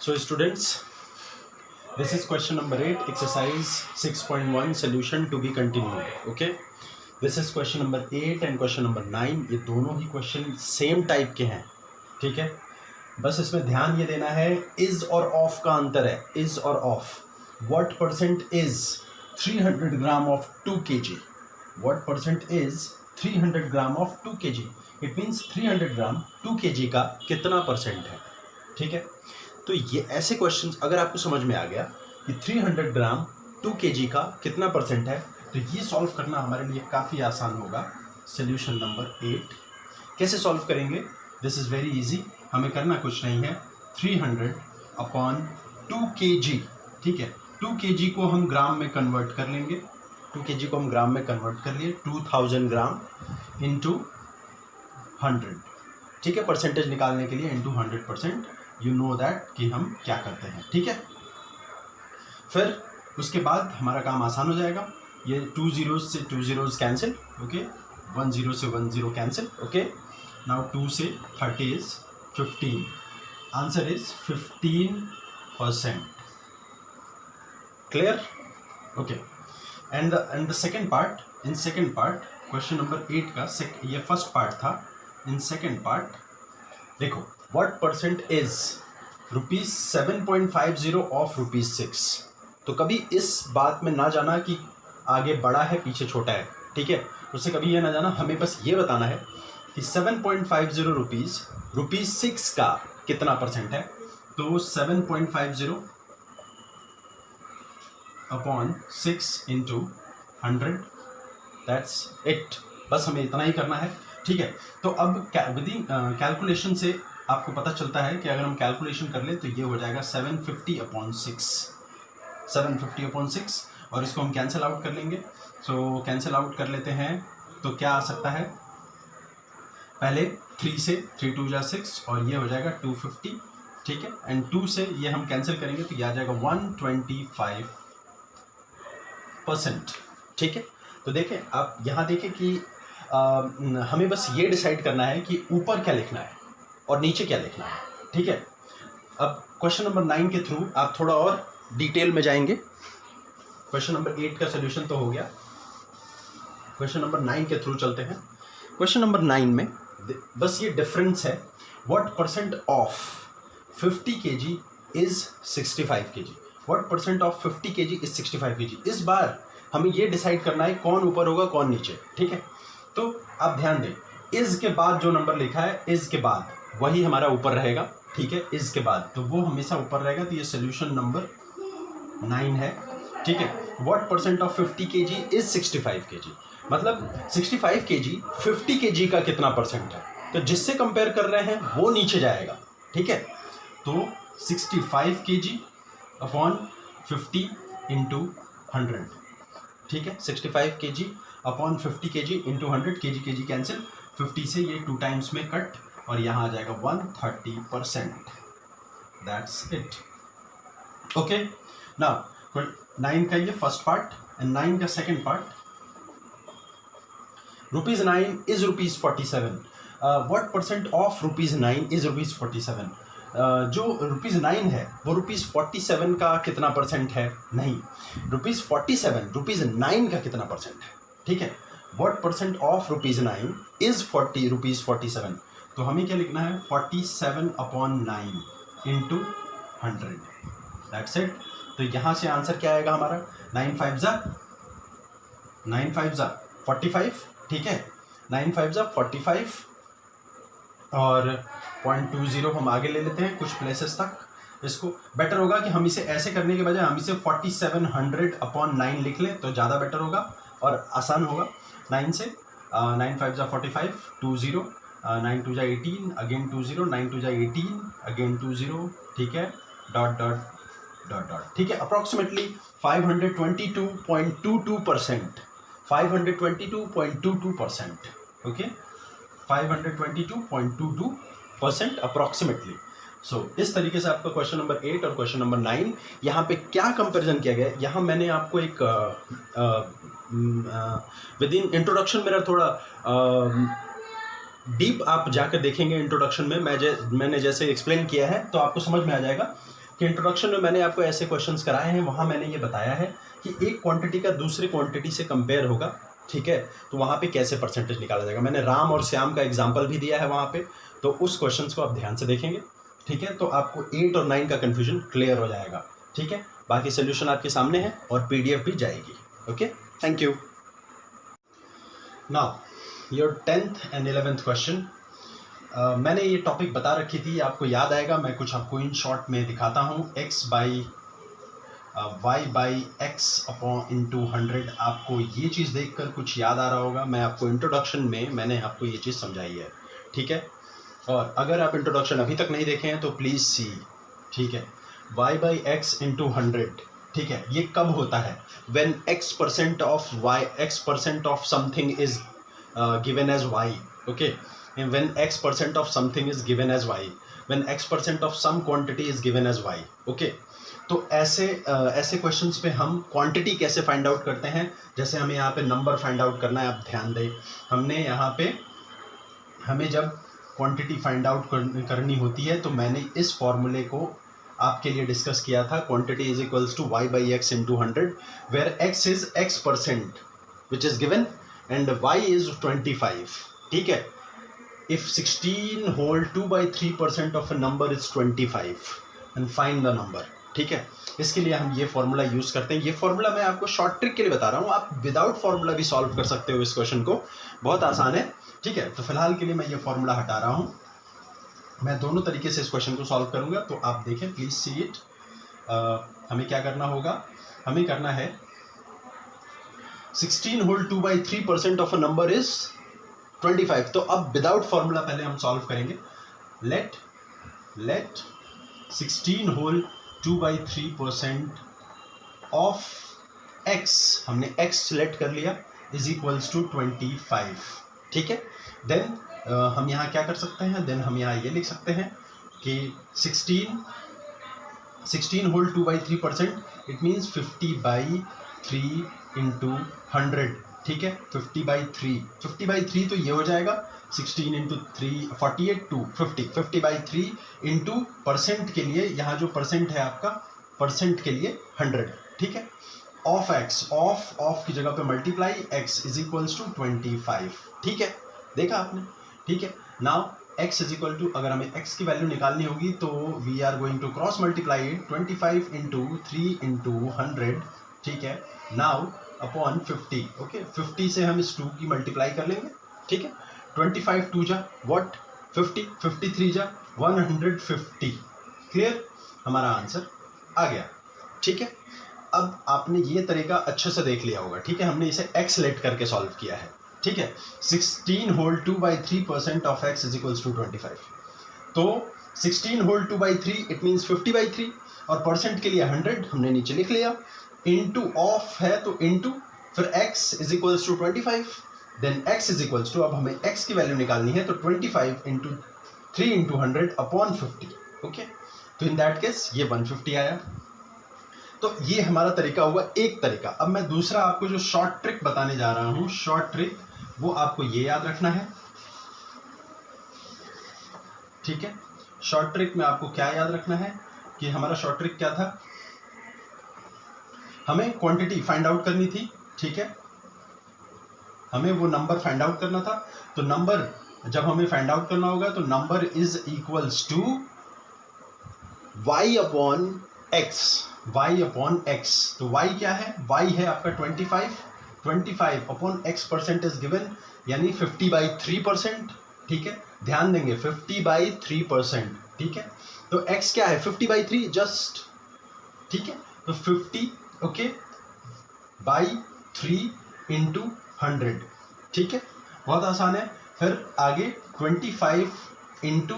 So students, this is question number 8, exercise 6.1, solution to be continued. Okay, this is question number 8 and question number 9. ये दोनों ही question same type के हैं. ठीक है, बस इसमें ध्यान ये देना है इज और ऑफ का अंतर है. इज और of. What percent is 300 gram of 2 kg. What percent is 300 gram of 2 kg. It means 300 gram 2 kg का कितना परसेंट है. ठीक है, तो ये ऐसे क्वेश्चंस अगर आपको समझ में आ गया कि 300 ग्राम 2 kg का कितना परसेंट है, तो ये सॉल्व करना हमारे लिए काफ़ी आसान होगा. सोल्यूशन नंबर 8 कैसे सॉल्व करेंगे? This is very easy. हमें करना कुछ नहीं है. 300 अपॉन 2 kg. ठीक है, 2 kg को हम ग्राम में कन्वर्ट कर लेंगे. 2 kg को हम ग्राम में कन्वर्ट कर लिए. 2000 ग्राम इंटू 100. ठीक है, परसेंटेज निकालने के लिए इंटू 100%. यू नो दैट कि हम क्या करते हैं. ठीक है, फिर उसके बाद हमारा काम आसान हो जाएगा. ये 2 zeros से 2 zeros कैंसिल. ओके, 1 0 से 1 0 कैंसिल. ओके, नाउ 2 से 30 is 15. Answer is 15%. Clear? Okay, and the second part. In second part question number 8 का ये फर्स्ट पार्ट था. इन सेकेंड पार्ट देखो, व्हाट परसेंट इज ₹7.50 ऑफ ₹6. तो कभी इस बात में ना जाना कि आगे बड़ा है पीछे छोटा है. ठीक है, उससे कभी ये ना जाना. हमें बस ये बताना है कि 7.50 रुपीज़ ₹6 का कितना परसेंट है. तो 7.50 अपॉन 6 इंटू 100. That's it. बस हमें इतना ही करना है. ठीक है, तो अब विद कैलकुलेशन से आपको पता चलता है कि अगर हम कैलकुलेशन कर ले तो ये हो जाएगा 750 अपॉन 6. 750 अपॉन 6 और इसको हम कैंसिल आउट कर लेंगे. सो कैंसिल आउट कर लेते हैं तो क्या आ सकता है? पहले 3 से 3 2 जा 6 और ये हो जाएगा 250. ठीक है, एंड 2 से ये हम कैंसिल करेंगे तो ये आ जाएगा 125%. ठीक है, तो देखें आप यहाँ देखें कि हमें बस ये डिसाइड करना है कि ऊपर क्या लिखना है और नीचे क्या लिखना है. ठीक है, अब क्वेश्चन नंबर 9 के थ्रू आप थोड़ा और डिटेल में जाएंगे. क्वेश्चन नंबर 8 का सोल्यूशन तो हो गया. क्वेश्चन नंबर 9 के थ्रू चलते हैं. क्वेश्चन नंबर 9 में बस ये डिफरेंस है. What percent of 50 kg is 65 kg. What percent of 50 kg is 65 kg. इस बार हमें ये डिसाइड करना है कौन ऊपर होगा कौन नीचे. ठीक है, तो आप ध्यान दें, इज के बाद जो नंबर लिखा है इज के बाद वही हमारा ऊपर रहेगा. ठीक है, इज के बाद तो वो हमेशा ऊपर रहेगा. तो ये सोल्यूशन नंबर 9 है. ठीक है, what percent of 50 kg is 65 kg. मतलब 65 kg 50 kg का कितना परसेंट है, तो जिससे कंपेयर कर रहे हैं वो नीचे जाएगा. ठीक है, तो 65 kg अपॉन 50 इंटू 100. ठीक है, 65 kg upon 50 kg into 100. kg cancel. 50 से ये 2 टाइम्स में कट और यहाँ आ जाएगा 130%. That's it. ओके, नाउ 9 का ये फर्स्ट पार्ट एंड 9 का second part. ₹9 is ₹47. What percent of ₹9 is ₹47. जो ₹9 है वो ₹47 का कितना परसेंट है? नहीं, ₹9 का कितना परसेंट है. ठीक है, व्हाट परसेंट ऑफ ₹9 इज ₹47. तो हमें क्या लिखना है? 47 अपॉन 9 इंटू 100. That's it. तो यहाँ से आंसर क्या आएगा हमारा? 9 5 जा 45. ठीक है, 9 5 जा 45 और 0.20 हम आगे ले लेते हैं कुछ प्लेसेस तक. इसको बेटर होगा कि हम इसे ऐसे करने के बजाय हम इसे 4700 अपॉन 9 लिख लें तो ज़्यादा बेटर होगा और आसान होगा. 9 से 9 5 जा 45 20 9 2 जा 18 अगेन 20 9 2 जा 18 अगेन 20. ठीक है, डॉट डॉट डॉट डॉट. ठीक है, अप्रॉक्सीमेटली 522.22%. 522.22%. Okay, 522.22% approximately. सो इस तरीके से आपका क्वेश्चन नंबर 8 और क्वेश्चन नंबर 9. यहाँ पे क्या कंपैरिजन किया गया है? यहाँ मैंने आपको एक विद इन इंट्रोडक्शन मेरा थोड़ा डीप आप जाकर देखेंगे. इंट्रोडक्शन में मैंने जैसे एक्सप्लेन किया है तो आपको समझ में आ जाएगा कि इंट्रोडक्शन में मैंने आपको ऐसे क्वेश्चंस कराए हैं, वहाँ मैंने ये बताया है कि एक क्वांटिटी का दूसरे क्वांटिटी से कंपेयर होगा, ठीक है, तो वहाँ पे कैसे परसेंटेज निकाला जाएगा। मैंने राम और श्याम का एग्जाम्पल भी दिया है वहाँ पे, तो उस क्वेश्चन को आप ध्यान से देखेंगे, ठीक है, तो आपको 8 और 9 का कन्फ्यूजन क्लियर हो जाएगा, ठीक है। बाकी सोल्यूशन आपके सामने है और PDF भी जाएगी। Okay, thank you. Now your 10th and 11th question. मैंने ये टॉपिक बता रखी थी, आपको याद आएगा, मैं कुछ आपको इन शॉर्ट में दिखाता हूँ। x by y by x upon into 100। आपको ये चीज़ देखकर कुछ याद आ रहा होगा, मैं आपको इंट्रोडक्शन में मैंने आपको ये चीज़ समझाई है, ठीक है। और अगर आप इंट्रोडक्शन अभी तक नहीं देखे हैं तो प्लीज़ सी, ठीक है। y बाई एक्स इंटू 100, ठीक है, ये कब होता है? When x% of y, x% of something is given as y, okay. When x% of something is given as y, when x% of some quantity is given as y, okay। तो ऐसे questions पे हम quantity कैसे find out करते हैं, जैसे हमें यहाँ पे नंबर फाइंड आउट करना है, आप ध्यान दें, हमने यहाँ पे हमें जब क्वांटिटी फाइंड आउट करनी होती है तो मैंने इस फॉर्मूले को आपके लिए डिस्कस किया था। Quantity is equals to y by x into 100, where x is x% which is given and y is 25, ठीक है। If 16 whole 2 by 3% of a number is 25 and find the number, ठीक है। इसके लिए हम ये फॉर्मूला यूज करते हैं। ये फॉर्मूला मैं आपको शॉर्ट ट्रिक के लिए बता रहा हूँ, आप विदाउट फॉर्मूला भी सॉल्व कर सकते हो इस क्वेश्चन को, बहुत आसान है, ठीक है। तो फिलहाल के लिए मैं ये फॉर्मूला हटा रहा हूँ, मैं दोनों तरीके से इस क्वेश्चन को सॉल्व करूँगा, तो आप देखें, प्लीज सी इट। हमें क्या करना होगा, हमें करना है 16 whole 2 by 3% of a number is 25। तो अब विदाउट फॉर्मूला पहले हम सॉल्व करेंगे। Let 16 whole 2 by 3% of x, हमने x सिलेक्ट कर लिया, इज इक्वल्स टू 25, ठीक है। देन हम यहाँ क्या कर सकते हैं, देन हम यहाँ ये लिख सकते हैं कि 16 whole 2 by 3%, it means 50 by 3 into 100, ठीक है। 50 by 3, 50 by 3 तो ये हो जाएगा 16 इंटू 3 48 टू 50, 50 by 3 इंटू परसेंट के लिए, यहाँ जो परसेंट है आपका, परसेंट के लिए 100, ठीक है। ऑफ एक्स, ऑफ की जगह पे multiply x is equals to 25, ठीक है, देखा आपने, ठीक है। Now x is equal to, अगर हमें x की वैल्यू निकालनी होगी तो we are going to cross multiply 25 into 3 into 100, ठीक है। नाउ अपॉन 50, ओके, 50 से हम इस 2 की मल्टीप्लाई कर लेंगे, ठीक है। 25 2 जा व्हाट 50, 53 जा 150, क्लियर, हमारा आंसर आ गया, ठीक है। अब आपने ये तरीका अच्छे से देख लिया होगा, ठीक है, हमने इसे x सेलेक्ट करके सॉल्व किया है, ठीक है। 16 whole 2 by 3% of x is equals to 25, तो 16 whole 2 by 3 it means 50 by 3, और परसेंट के लिए 100 हमने नीचे लिख लिया, इंटू ऑफ है तो इंटू, फिर x is equals to 25, then x is equals to, अब हमें x की वैल्यू निकालनी है तो 25 इंटू 3 इंटू 100 अपॉन 50, ओके। तो इन दैट केस ये 150 आया। तो ये हमारा तरीका हुआ, एक तरीका। अब मैं दूसरा आपको जो शॉर्ट ट्रिक बताने जा रहा हूं, शॉर्ट ट्रिक, वो आपको ये याद रखना है, ठीक है। शॉर्ट ट्रिक में आपको क्या याद रखना है कि हमारा शॉर्ट ट्रिक क्या था, हमें क्वांटिटी फाइंड आउट करनी थी, ठीक है, हमें वो नंबर फाइंड आउट करना था। तो नंबर जब हमें फाइंड आउट करना होगा तो number is equals to y upon x, y upon x। तो y क्या है, y है आपका 25 upon x percent is given, यानी 50 by 3%, ठीक है, ध्यान देंगे 50 by 3%, ठीक है। तो x क्या है 50 by 3 जस्ट, ठीक है, तो 50 ओके बाई 3 इंटू 100, ठीक है, बहुत आसान है। फिर आगे 25 इंटू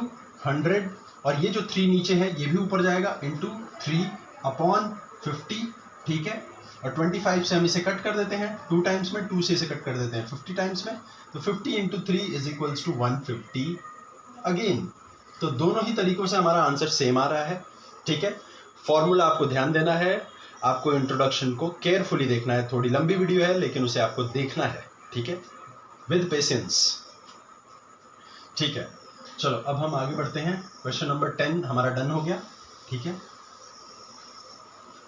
100, और ये जो 3 नीचे है ये भी ऊपर जाएगा, इंटू 3 अपॉन 50, ठीक है। और 25 से हम इसे कट कर देते हैं 2 टाइम्स में, 2 से इसे कट कर देते हैं 50 टाइम्स में, तो 50 into 3 is equals to 150 again. तो दोनों ही तरीकों से हमारा आंसर सेम आ रहा है, ठीक है। फॉर्मूला आपको ध्यान देना है, आपको इंट्रोडक्शन को केयरफुली देखना है, थोड़ी लंबी वीडियो है लेकिन उसे आपको देखना है, ठीक है, विद पेशेंस, ठीक है। चलो अब हम आगे बढ़ते हैं, क्वेश्चन नंबर 10 हमारा डन हो गया, ठीक है।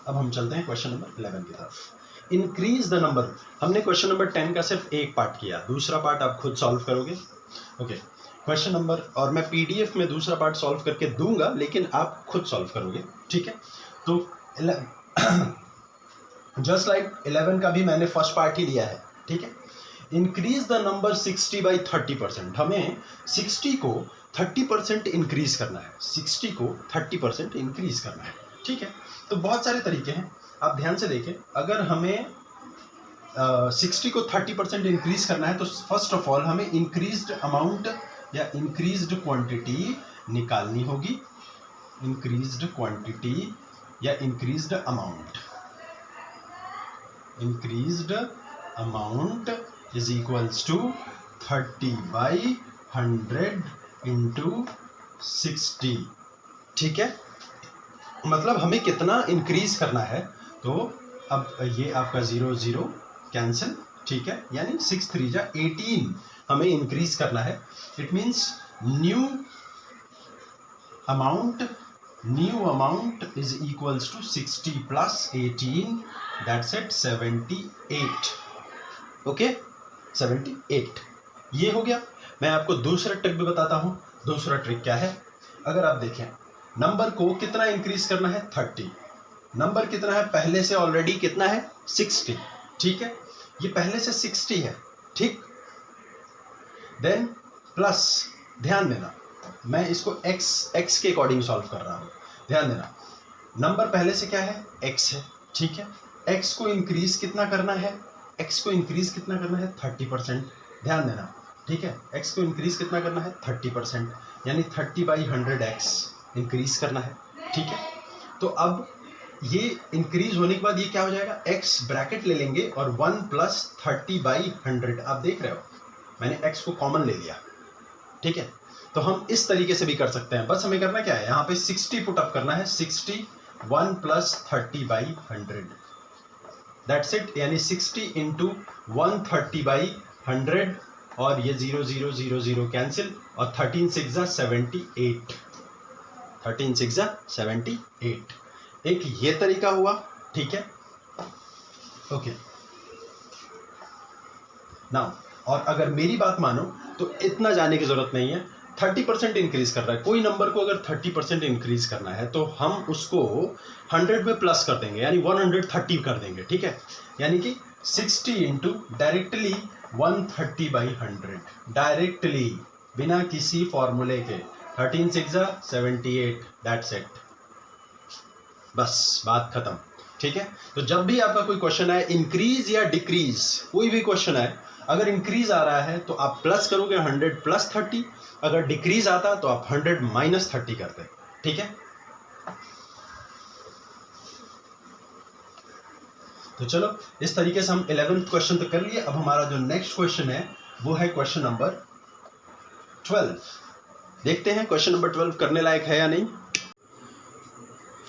अब हम चलते हैं क्वेश्चन नंबर 11 की तरफ। इंक्रीज द नंबर, हमने क्वेश्चन नंबर 10 का सिर्फ एक पार्ट किया, दूसरा पार्ट आप खुद सॉल्व करोगे। ओके, क्वेश्चन नंबर, और मैं पीडीएफ में दूसरा पार्ट सॉल्व करके दूंगा, लेकिन आप खुद सॉल्व करोगे, ठीक है। तो जस्ट लाइक 11 का भी मैंने फर्स्ट पार्ट ही लिया है, ठीक है। इंक्रीज द नंबर 60 बाई 30%, हमें 60 को 30% इंक्रीज करना है, 60 को 30% इंक्रीज करना है, ठीक है। तो बहुत सारे तरीके हैं, आप ध्यान से देखें। अगर हमें 60 को 30% इंक्रीज करना है तो फर्स्ट ऑफ ऑल हमें इंक्रीज्ड अमाउंट या इंक्रीज्ड क्वांटिटी निकालनी होगी, इंक्रीज्ड क्वांटिटी या increased amount. Increased amount is equals to 30/100 into 60, ठीक है। मतलब हमें कितना इंक्रीज करना है, तो अब ये आपका 0 0 कैंसिल, ठीक है, यानी 6 3 जा 18 हमें इंक्रीज करना है। It means new amount is equals to 60 plus 18, that's it 78। Okay, 78 ये हो गया। मैं आपको दूसरा ट्रिक भी बताता हूं। दूसरा ट्रिक क्या है, अगर आप देखें नंबर को कितना इंक्रीज करना है, 30। नंबर कितना है, पहले से ऑलरेडी कितना है, 60, ठीक है। ये पहले से 60 है, ठीक। देन प्लस, ध्यान देना मैं इसको x के अकॉर्डिंग सॉल्व कर रहा हूं, ध्यान देना। नंबर पहले से क्या है, x है, ठीक है। x को इंक्रीज कितना करना है, x को इंक्रीज कितना करना है, 30%, ध्यान देना, ठीक है। x को इंक्रीज कितना करना है, 30%, यानी 30/100x इंक्रीज करना है, ठीक है। तो अब ये इंक्रीज होने के बाद ये क्या हो जाएगा, x ब्रैकेट ले लेंगे और 1 प्लस 30/100, आप देख रहे हो मैंने x को कॉमन ले लिया, ठीक है। तो हम इस तरीके से भी कर सकते हैं, बस हमें करना क्या है, यहाँ पे 60 पुट अप करना है, 60 1 प्लस 30/100, दैट्स इट, यानी 60 इंटू 130/100, और ये 0 0 0 0 कैंसिल, और 13 6 जा 78, 13 6 जा 78। एक ये तरीका हुआ, ठीक है। ओके नाउ, और अगर मेरी बात मानो तो इतना जाने की जरूरत नहीं है, 30% इंक्रीज कर रहा है कोई नंबर को, अगर 30% इंक्रीज करना है तो हम उसको 100 में प्लस कर देंगे, यानी 130 कर देंगे, ठीक है। यानी कि 60 इंटू डायरेक्टली 130/100, डायरेक्टली बिना किसी फॉर्मूले के, 13 6 जा 78, दैट्स इट, बस बात खत्म, ठीक है। तो जब भी आपका कोई क्वेश्चन आए, इंक्रीज या डिक्रीज, कोई भी क्वेश्चन आए, अगर इंक्रीज आ रहा है तो आप प्लस करोगे 100 प्लस 30, अगर डिक्रीज आता तो आप 100 माइनस 30 करते, ठीक है। तो चलो इस तरीके से हम 11th क्वेश्चन तो कर लिए। अब हमारा जो नेक्स्ट क्वेश्चन है वो है क्वेश्चन नंबर 12। देखते हैं क्वेश्चन नंबर 12 करने लायक है या नहीं।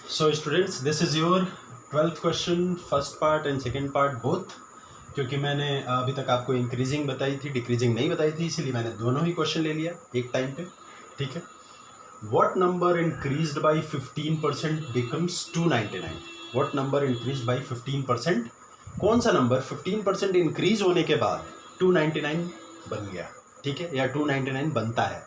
So students, this is your 12th question, first part and second part both, क्योंकि मैंने अभी तक आपको इंक्रीजिंग बताई थी, डिक्रीजिंग नहीं बताई थी, इसीलिए मैंने दोनों ही क्वेश्चन ले लिया एक टाइम पे, ठीक है। What number increased by 15% becomes 299, what number increased by 15%, कौन सा नंबर 15% इंक्रीज होने के बाद 299 बन गया, ठीक है, या 299 बनता है।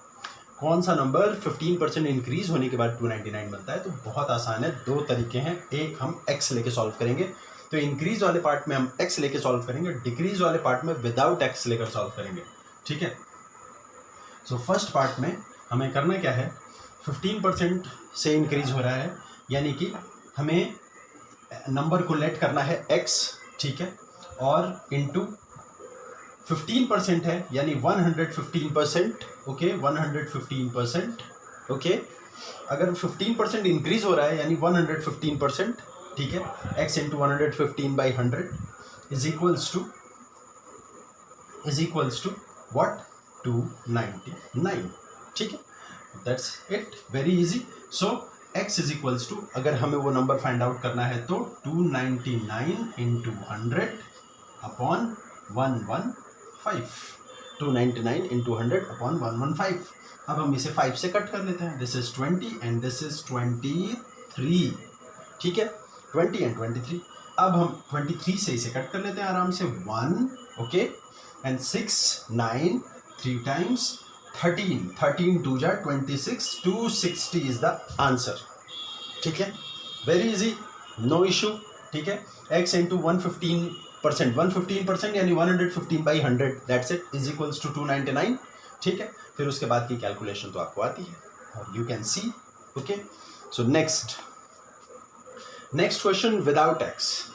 कौन सा नंबर 15% इंक्रीज होने के बाद 299 बनता है, तो बहुत आसान है, दो तरीके हैं। एक हम x लेके सॉल्व करेंगे, तो इंक्रीज वाले पार्ट में हम x लेके सॉल्व करेंगे, डिक्रीज वाले पार्ट में विदाउट x लेकर सॉल्व करेंगे, ठीक है। सो फर्स्ट पार्ट में हमें करना क्या है, 15% से इंक्रीज हो रहा है, यानी कि हमें नंबर को लेट करना है x, ठीक है, और इंटू 15% है, यानी 115%, ओके, 115%, ओके। अगर 15% इंक्रीज हो रहा है यानी 115%, ठीक है, x into 115/100 is equals to what, 299, ठीक है, that's it, very easy. So x is equals to, अगर हमें वो नंबर फाइंड आउट करना है तो 299 इंटू 100 अपॉन 115, 299 इंटू 100 अपॉन 115। अब हम इसे 5 से कट कर लेते हैं, this is 20 and this is 23, ठीक है। 20 एंड 23। अब हम 23 से इसे कट कर लेते हैं आराम से, 1 ओके एंड 6 9 3 टाइम्स 13 2 जा 26, 260 इज द आंसर। ठीक है, वेरी इजी, नो इशू। ठीक है, x इंटू 115%, 115% यानी 115/100 that's it is equals to 299। ठीक है, फिर उसके बाद की कैलकुलेशन तो आपको आती है और you can see. Okay, so next question without x।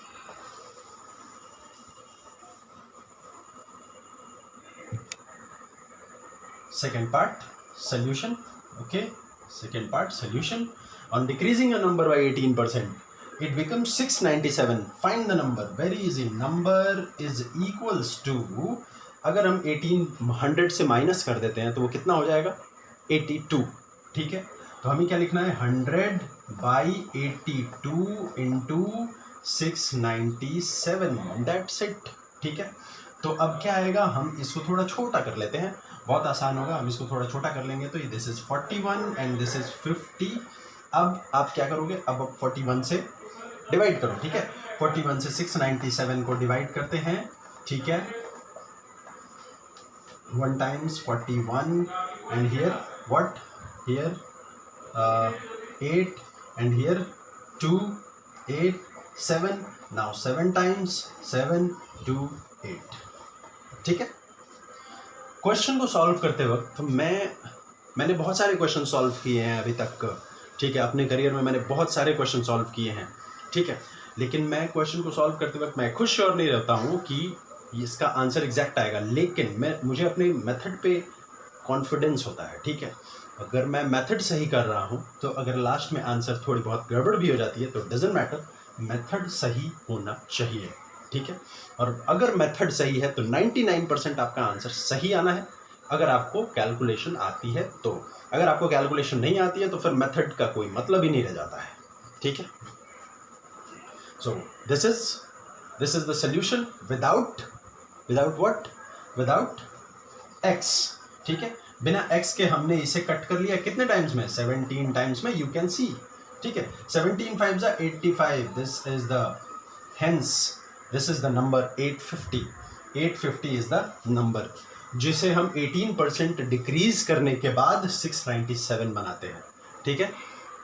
Second part solution. Okay, second part solution. On decreasing a number by 18%, it becomes 697. Find the number. Very easy. Number is equals to, अगर हम 1800 से minus कर देते हैं तो वो कितना हो जाएगा, 82। ठीक है, तो हमें क्या लिखना है, 100/82 इंटू 697, दैट्स इट। ठीक है, तो अब क्या आएगा, हम इसको थोड़ा छोटा कर लेते हैं, बहुत आसान होगा। हम इसको थोड़ा छोटा कर लेंगे तो this is 41 and this is 50। अब आप क्या करोगे, अब 41 से डिवाइड करो। ठीक है, 41 से 697 को डिवाइड करते हैं। ठीक है, 1 times 41 and here what, here 8 and here 2 8 7, now 7 times 7 2 8। ठीक है, क्वेश्चन को सॉल्व करते वक्त तो मैंने बहुत सारे क्वेश्चन सॉल्व किए हैं अभी तक। ठीक है, अपने करियर में मैंने बहुत सारे क्वेश्चन सॉल्व किए हैं। ठीक है, लेकिन मैं क्वेश्चन को सॉल्व करते वक्त मैं खुद श्योर नहीं रहता हूँ कि इसका आंसर एग्जैक्ट आएगा, लेकिन मुझे अपने मेथड पे कॉन्फिडेंस होता है। ठीक है, अगर मैं मेथड सही कर रहा हूँ तो अगर लास्ट में आंसर थोड़ी बहुत गड़बड़ भी हो जाती है तो डजंट मैटर, मेथड सही होना चाहिए। ठीक है, और अगर मेथड सही है तो 99% आपका आंसर सही आना है, अगर आपको कैलकुलेशन आती है तो। अगर आपको कैलकुलेशन नहीं आती है तो फिर मेथड का कोई मतलब ही नहीं रह जाता है। ठीक है, so this is the solution without what, without x। ठीक है, बिना x के हमने इसे कट कर लिया कितने टाइम्स में, 17 टाइम्स में, यू कैन सी। ठीक है, 17 5 जा 85, this is the number 850। 850 is the number जिसे हम 18% डिक्रीज करने के बाद 697 बनाते हैं। ठीक है,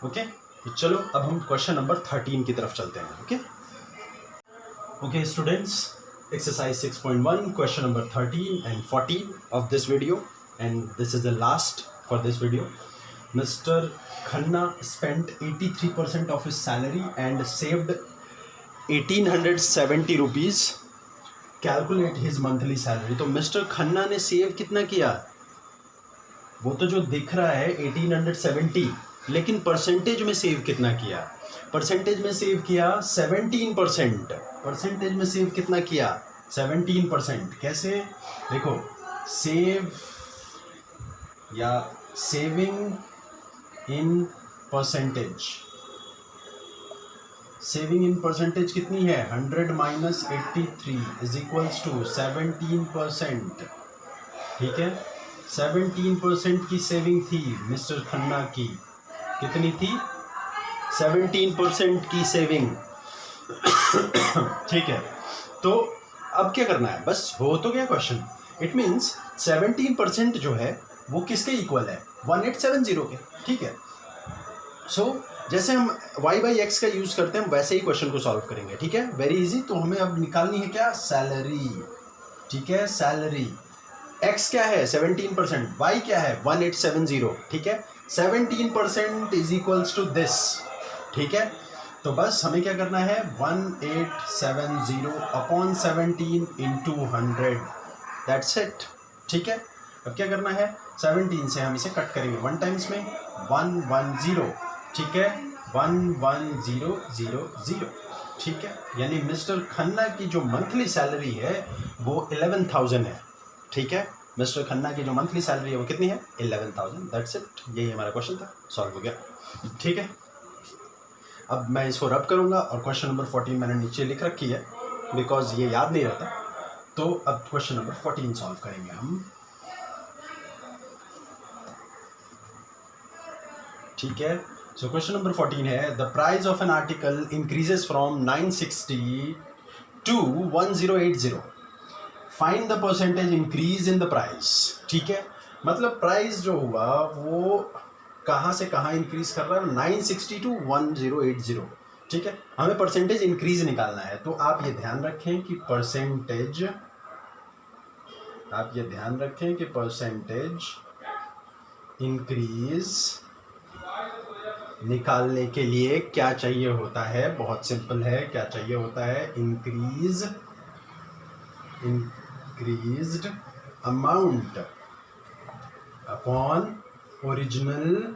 ओके, तो चलो अब हम क्वेश्चन नंबर 13 की तरफ चलते हैं। Okay students, exercise 6.1, question number 13 and 14 of this video, and this is the last for this video. Mr. Khanna spent 83% of his salary and saved 1870 rupees. Calculate his monthly salary. तो mister Khanna ने save कितना किया, वो तो जो दिख रहा है 1870, लेकिन परसेंटेज में सेव कितना किया, परसेंटेज में सेव किया 17%। परसेंटेज में सेव कितना किया, 17%। कैसे, देखो, सेव या saving in percentage, saving in percentage कितनी है, 100 माइनस 83 इज इक्वल्स टू 17%। ठीक है, 17% की सेविंग थी मिस्टर खन्ना की, कितनी थी, 17% की सेविंग। ठीक है, तो अब क्या करना है, बस हो तो गया क्वेश्चन। इट मीन्स 17% जो है वो किसके इक्वल है, 1870 के। ठीक है, सो जैसे हम y/x का यूज करते हैं हम वैसे ही क्वेश्चन को सॉल्व करेंगे। ठीक है, वेरी इजी। तो हमें अब निकालनी है क्या, सैलरी। ठीक है, सैलरी, x क्या है 17%, y क्या है 1870। ठीक है, 17% इज इक्वल्स टू दिस। ठीक है, तो बस हमें क्या करना है, 1870 अपॉन 17 इंटू 100, दैट्स इट। ठीक है, अब क्या करना है, 17 से हम इसे कट करेंगे 1 टाइम्स में, 110। ठीक है, 11000। ठीक है, यानी मिस्टर खन्ना की जो मंथली सैलरी है वो 11,000 है। ठीक है, मिस्टर खन्ना की जो मंथली सैलरी है वो कितनी है, 11,000, दैट्स इट। यही हमारा क्वेश्चन था, सॉल्व हो गया। ठीक है, अब मैं इसको रब करूंगा और क्वेश्चन नंबर 14 मैंने नीचे लिख रखी है बिकॉज ये याद नहीं रहता। तो अब क्वेश्चन नंबर 14 सॉल्व करेंगे हम। ठीक है, सो क्वेश्चन नंबर 14 है the price of an article increases from 960 to 1080, find the percentage increase in the price. ठीक है, मतलब प्राइस जो हुआ वो कहाँ से कहाँ इंक्रीज कर रहा है, 960 टू 1080। ठीक है, हमें परसेंटेज इंक्रीज निकालना है। तो आप ये ध्यान रखें कि परसेंटेज इंक्रीज निकालने के लिए क्या चाहिए होता है, बहुत सिंपल है। क्या चाहिए होता है, इंक्रीज्ड अमाउंट अपॉन ओरिजिनल,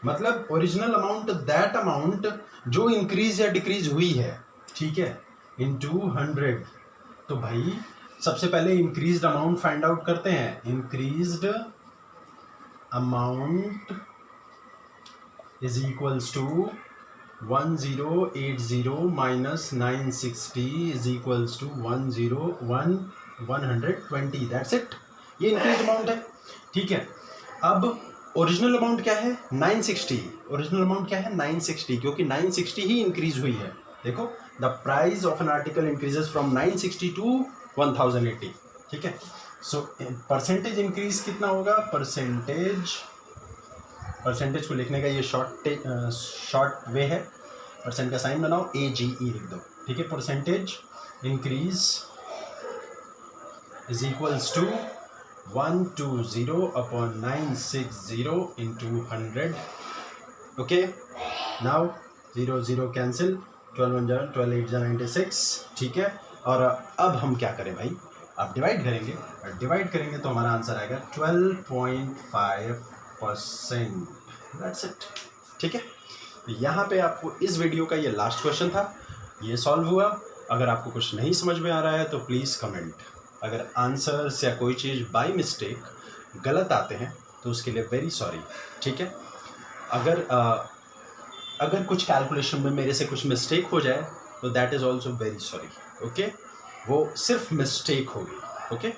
मतलब ओरिजिनल अमाउंट दैट अमाउंट जो इंक्रीज या डिक्रीज हुई है। ठीक है, इनटू 100। तो भाई सबसे पहले इंक्रीज्ड अमाउंट फाइंड आउट करते हैं। Increased amount is equals to 1080 minus 960 is equals to 120। That's it, ये इंक्रीज अमाउंट है। ठीक है, अब ओरिजिनल अमाउंट क्या है, 960। ओरिजिनल अमाउंट क्या है, 960, क्योंकि 960 ही इंक्रीज हुई है। देखो, the price of an article increases from 960 to 1080। ठीक है, सो परसेंटेज इंक्रीज कितना होगा, परसेंटेज को लिखने का ये शॉर्ट वे है। परसेंट का साइन बनाओ, AGE लिख दो। ठीक है, percentage increase is equals to 120 upon 960 into 100। Okay, now 0 0 cancel, 12 1 12 8 96। ठीक है, और अब हम क्या करें भाई, अब डिवाइड करेंगे। डिवाइड करेंगे तो हमारा आंसर आएगा 12.5%। That's it. ठीक है, यहाँ पे आपको इस वीडियो का ये लास्ट क्वेश्चन था, ये सॉल्व हुआ। अगर आपको कुछ नहीं समझ में आ रहा है तो प्लीज़ कमेंट। अगर आंसर्स या कोई चीज़ बाय मिस्टेक गलत आते हैं तो उसके लिए वेरी सॉरी। ठीक है, अगर कुछ कैलकुलेशन में मेरे से कुछ मिस्टेक हो जाए तो that is also very sorry. Okay, वो सिर्फ मिस्टेक होगी। ओके।